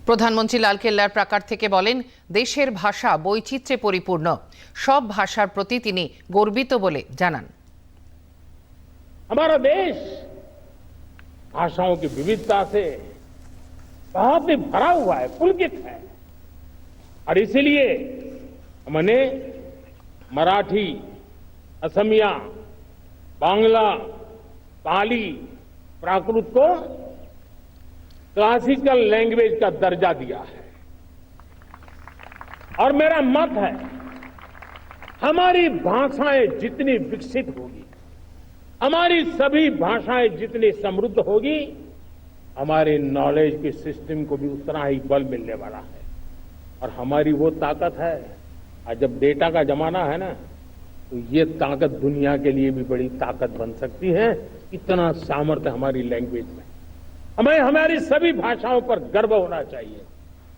প্রধানমন্ত্রী লালকেল্লার প্রাকার থেকে বলেন, দেশের ভাষা বৈচিত্র্যে পরিপূর্ণ, সব ভাষার প্রতি তিনি গর্বিত বলে জানান। हमारा देश भाषाओं की विविधता से बहुत ही भरा हुआ है, पुलकित है। और इसीलिए हमने मराठी, असमिया, बांग्ला, पाली, प्राकृत को क्लासिकल लैंग्वेज का दर्जा दिया है। और मेरा मत है, हमारी भाषाएं जितनी विकसित होगी, हमारी सभी भाषाएं जितनी समृद्ध होगी, हमारे नॉलेज के सिस्टम को भी उतना ही बल मिलने वाला है। और हमारी वो ताकत है, आज जब डेटा का जमाना है ना, तो ये ताकत दुनिया के लिए भी बड़ी ताकत बन सकती है। इतना सामर्थ्य हमारी लैंग्वेज में। हमें हमारी सभी भाषाओं पर गर्व होना चाहिए।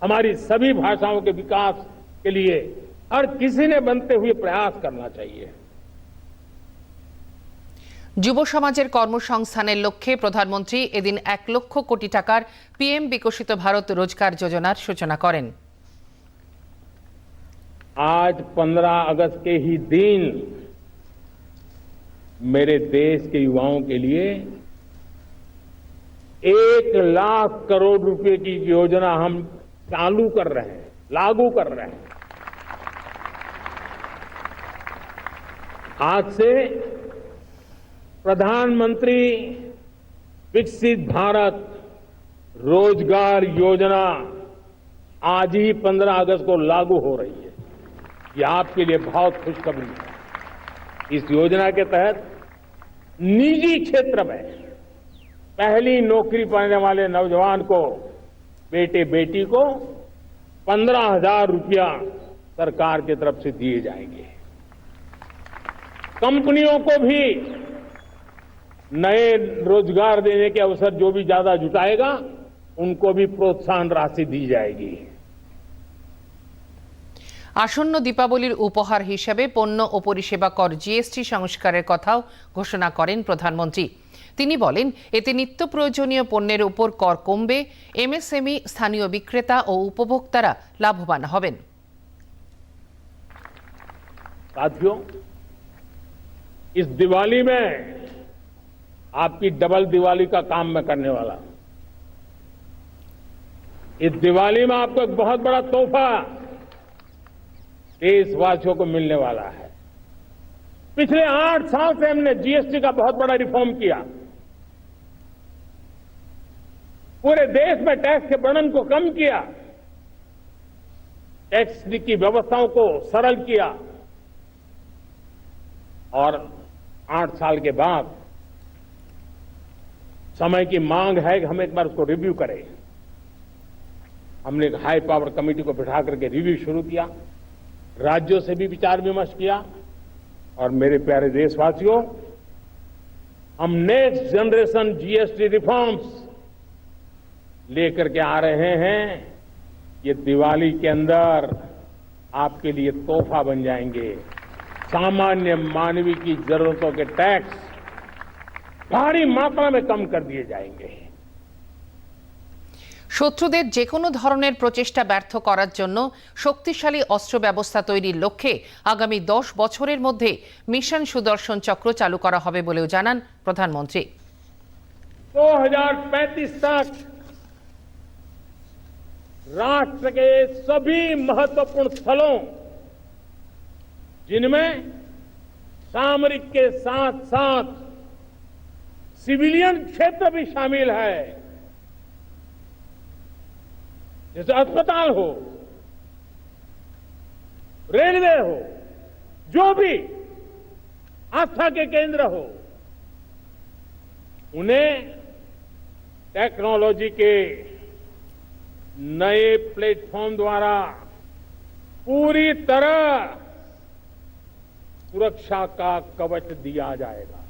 हमारी सभी भाषाओं के विकास के लिए हर किसी ने बनते हुए प्रयास करना चाहिए। যুব সমাজের কর্মসংস্থানের লক্ষ্যে প্রধানমন্ত্রী এদিন 1 লক্ষ কোটি টাকার পিএম বিকশিত ভারত রোজগার যোজনার সূচনা করেন। आज 15 अगस्त के ही दिन मेरे देश के युवाओं के लिए 1 लाख करोड़ रुपए की योजना हम चालू कर रहे हैं, लागू कर रहे हैं। आज से प्रधानमंत्री विकसित भारत रोजगार योजना आज ही 15 अगस्त को लागू हो रही है। ये आपके लिए बहुत खुशखबरी है। इस योजना के तहत निजी क्षेत्र में पहली नौकरी पाने वाले नौजवान को, बेटे बेटी को 15,000 रुपया सरकार की तरफ से दिए जाएंगे। कंपनियों को भी नए रोजगार देने के अवसर जो भी ज्यादा जुटाएगा, उनको भी प्रोत्साहन राशि दी जाएगी। আসন্ন দীপাবলির উপহার হিসেবে পণ্য ও পরিষেবা কর জিএসটি সংস্কারের কথাও ঘোষণা করেন প্রধানমন্ত্রী। তিনি বলেন, এতে নিত্য প্রয়োজনীয় পণ্যের উপর কর কমবে, এমএসএমই, স্থানীয় বিক্রেতা ও উপভোক্তারা লাভবান হবেন। साथियों, इस दिवाली में आपकी डबल दिवाली का काम मैं करने वाला हूं। इस दिवाली में आपको एक बहुत बड़ा तोहफा देशवासियों को मिलने वाला है। पिछले 8 साल से हमने जीएसटी का बहुत बड़ा रिफॉर्म किया। पूरे देश में टैक्स के बर्डन को कम किया, टैक्स की व्यवस्थाओं को सरल किया। और 8 साल के बाद समय की मांग है कि हम एक बार उसको रिव्यू करें। हमने एक हाई पावर कमेटी को बिठा करके रिव्यू शुरू किया, राज्यों से भी विचार विमर्श किया। और मेरे प्यारे देशवासियों, हम नेक्स्ट जनरेशन जीएसटी रिफॉर्म्स लेकर के आ रहे हैं। ये दिवाली के अंदर आपके लिए तोहफा बन जाएंगे। सामान्य मानवीय की जरूरतों के टैक्स भारी मात्रा में कम कर दिए जाएंगे। শত্রুদের যে কোনো ধরনের প্রচেষ্টা ব্যর্থ করার জন্য শক্তিশালী অস্ত্র ব্যবস্থা তৈরির লক্ষ্যে আগামী 10 বছরের মধ্যে মিশন সুদর্শন চক্র চালু করা হবে বলেও জানান প্রধানমন্ত্রী। 2035 तक राष्ट्र के सभी महत्वपूर्ण स्थलों, जिनमें सामरिक के साथ साथ सिविलियन क्षेत्र भी शामिल है, जैसे अस्पताल हो, रेलवे हो, जो भी आस्था के केंद्र हो, उन्हें टेक्नोलॉजी के नए प्लेटफॉर्म द्वारा पूरी तरह सुरक्षा का कवच दिया जाएगा।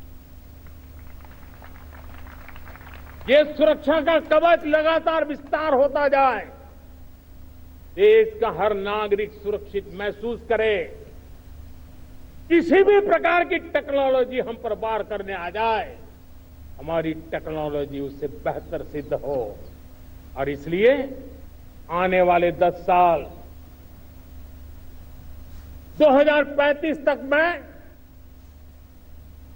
ये सुरक्षा का कवच लगातार विस्तार होता जाए, देश का हर नागरिक सुरक्षित महसूस करे। किसी भी प्रकार की टेक्नोलॉजी हम पर वार करने आ जाए, हमारी टेक्नोलॉजी उससे बेहतर सिद्ध हो। और इसलिए आने वाले 10 साल 2035 तक मैं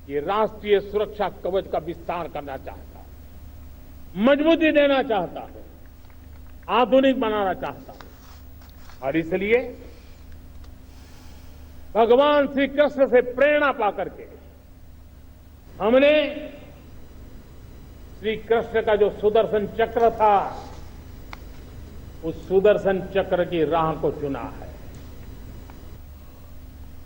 ये राष्ट्रीय सुरक्षा कवच का विस्तार करना चाहता हूं, मजबूती देना चाहता हूं, आधुनिक बनाना चाहता हूं। और इसलिए भगवान श्री कृष्ण से प्रेरणा पाकर के हमने श्री कृष्ण का जो सुदर्शन चक्र था, उस सुदर्शन चक्र की राह को चुना है।